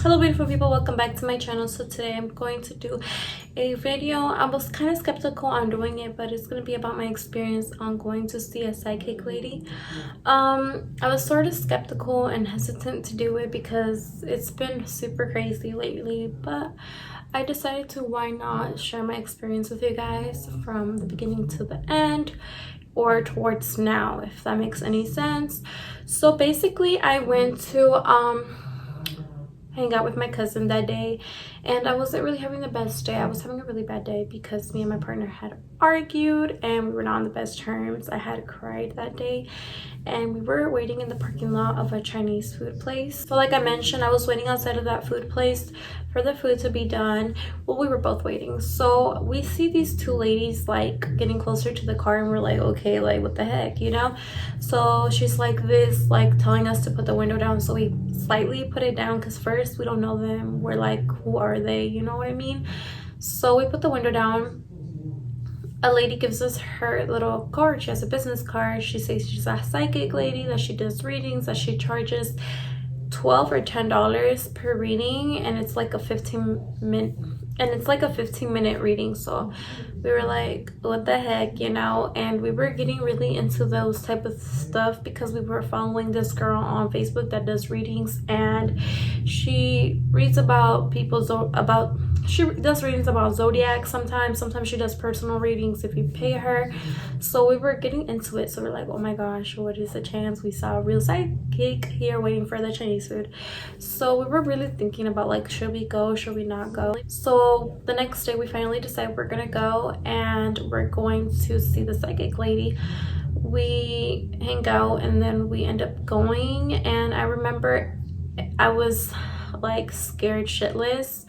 Hello beautiful people, welcome back to my channel. So today I'm going to do a video. I was kind of skeptical on doing it, but it's going to be about my experience on going to see a psychic lady. I was sort of skeptical and hesitant to do it because it's been super crazy lately, but I decided to why not share my experience with you guys from the beginning to the end, or towards now, if that makes any sense. So basically I went to hang out with my cousin that day, and I wasn't really having the best day. I was having a really bad day because me and my partner had argued and we were not on the best terms. I had cried that day, and we were waiting in the parking lot of a Chinese food place. So like I mentioned, I was waiting outside of that food place for the food to be done. Well, we were both waiting, so we see these two ladies like getting closer to the car, and we're like, okay, like what the heck, you know? So she's like this, like telling us to put the window down, so we slightly put it down because first we don't know them. We're like, who are they, you know what I mean? So we put the window down. A lady gives us her little card. She has a business card. She says she's a psychic lady, that she does readings, that she charges $12 or $10 per reading, and it's like a 15-minute reading. So we were like, what the heck, you know? And we were getting really into those type of stuff because we were following this girl on Facebook that does readings, and she reads about people's she does readings about zodiac sometimes she does personal readings if you pay her. So we were getting into it, so we're like, oh my gosh, what is the chance we saw a real psychic here waiting for the Chinese food? So we were really thinking about like, should we go, should we not go? So the next day we finally decided we're gonna go, and we're going to see the psychic lady. We hang out and then we end up going, and I remember I was like scared shitless.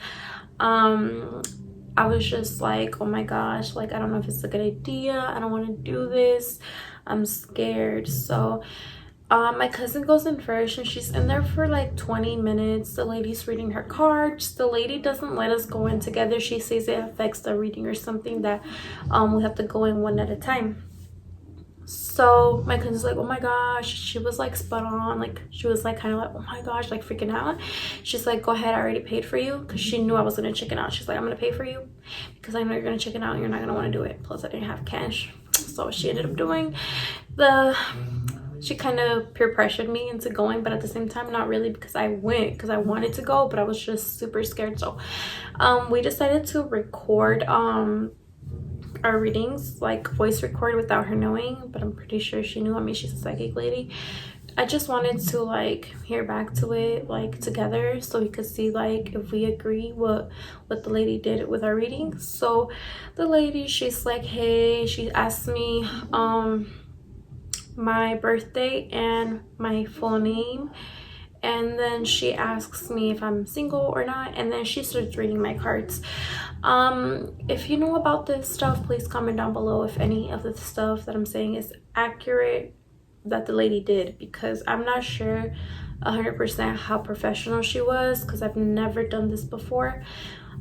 I was just like, oh my gosh, like I don't know if it's a good idea, I don't want to do this, I'm scared. So my cousin goes in first, and she's in there for like 20 minutes. The lady's reading her cards. The lady doesn't let us go in together. She says it affects the reading or something, that we have to go in one at a time. So my cousin's like, oh my gosh, she was like spot on. Like she was like kind of like, oh my gosh, like freaking out. She's like, go ahead, I already paid for you, because she knew I was gonna chicken out. She's like, I'm gonna pay for you because I know you're gonna chicken out and you're not gonna want to do it, plus I didn't have cash. So she ended up doing she kind of peer pressured me into going, but at the same time not really, because I went because I wanted to go, but I was just super scared. So we decided to record our readings, like voice record, without her knowing, but I'm pretty sure she knew. I mean, she's a psychic lady. I just wanted to like hear back to it like together, so we could see like if we agree what the lady did with our readings. So the lady, she's like, hey, she asked me my birthday and my full name, and then she asks me if I'm single or not, and then she starts reading my cards. If you know about this stuff, please comment down below if any of the stuff that I'm saying is accurate that the lady did, because I'm not sure 100% how professional she was, because I've never done this before.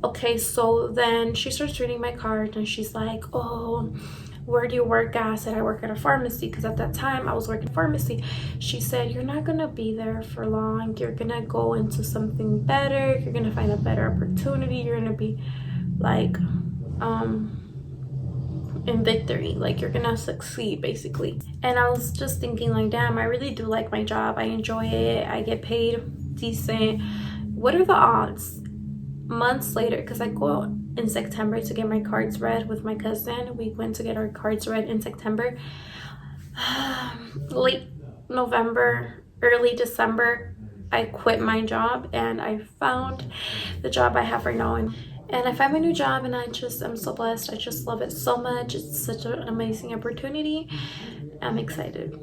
Okay, so then she starts reading my cards, and she's like, oh, where do you work at? I said, I work at a pharmacy, because at that time I was working pharmacy. She said, you're not gonna be there for long, you're gonna go into something better, you're gonna find a better opportunity, you're gonna be like in victory, like you're gonna succeed basically. And I was just thinking like, damn, I really do like my job, I enjoy it, I get paid decent. What are the odds? Months later, because I go in September to get my cards read with my cousin. We went to get our cards read in September. Late November, early December, I quit my job and I found the job I have right now. And I found my new job, and I'm so blessed. I just love it so much. It's such an amazing opportunity. I'm excited.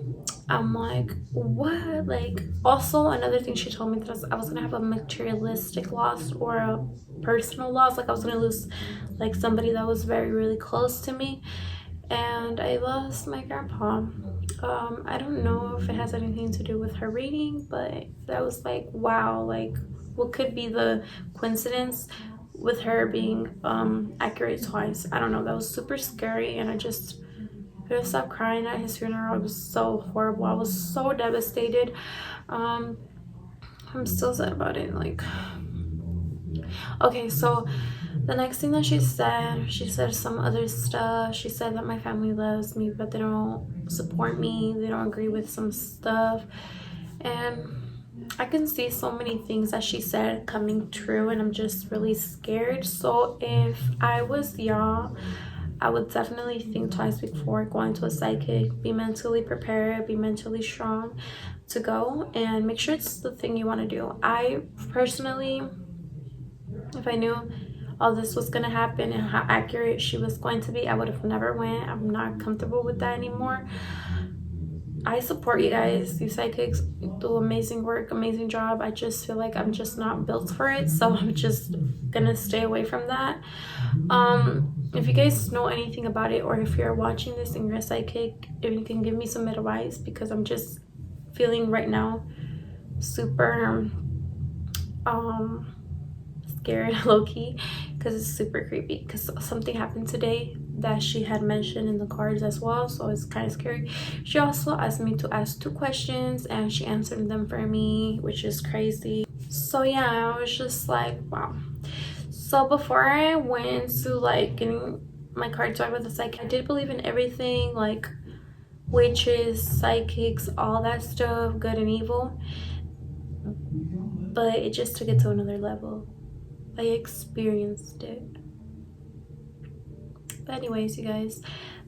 I'm like, what? Like, also another thing she told me that I was gonna have a materialistic loss or a personal loss. Like I was gonna lose like somebody that was very, really close to me, and I lost my grandpa. I don't know if it has anything to do with her reading, but that was like, wow, like what could be the coincidence with her being accurate twice? I don't know. That was super scary, and I just couldn't stop crying at his funeral. It was so horrible. I was so devastated. I'm still sad about it. Like, Okay, so the next thing that she said some other stuff. She said that my family loves me, but they don't support me. They don't agree with some stuff. And I can see so many things that she said coming true, and I'm just really scared. So if I was y'all, I would definitely think twice before going to a psychic. Be mentally prepared, be mentally strong to go, and make sure it's the thing you want to do. I personally, if I knew all this was going to happen and how accurate she was going to be, I would have never went. I'm not comfortable with that anymore. I support you guys. You psychics do amazing work, amazing job. I just feel like I'm just not built for it, so I'm just gonna stay away from that. If you guys know anything about it, or if you're watching this and you're a psychic, if you can give me some advice, because I'm just feeling right now super scared, low-key, because it's super creepy, because something happened today that she had mentioned in the cards as well, so it's kind of scary. She also asked me to ask 2 questions and she answered them for me, which is crazy. So yeah, I was just like, wow. So before I went to like getting my cards read with the psychic, I did believe in everything, like witches, psychics, all that stuff, good and evil, but it just took it to another level. I experienced it. But anyways, you guys,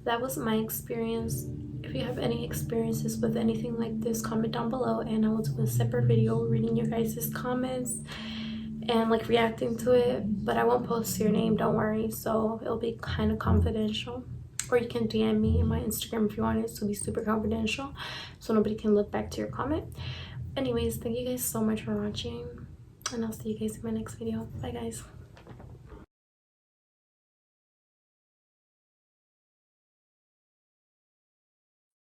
that was my experience. If you have any experiences with anything like this, comment down below, and I will do a separate video reading your guys' comments and like reacting to it, but I won't post your name, don't worry. So it'll be kind of confidential, or you can DM me in my Instagram if you want it to be super confidential, so nobody can look back to your comment. Anyways, thank you guys so much for watching, and I'll see you guys in my next video. Bye guys.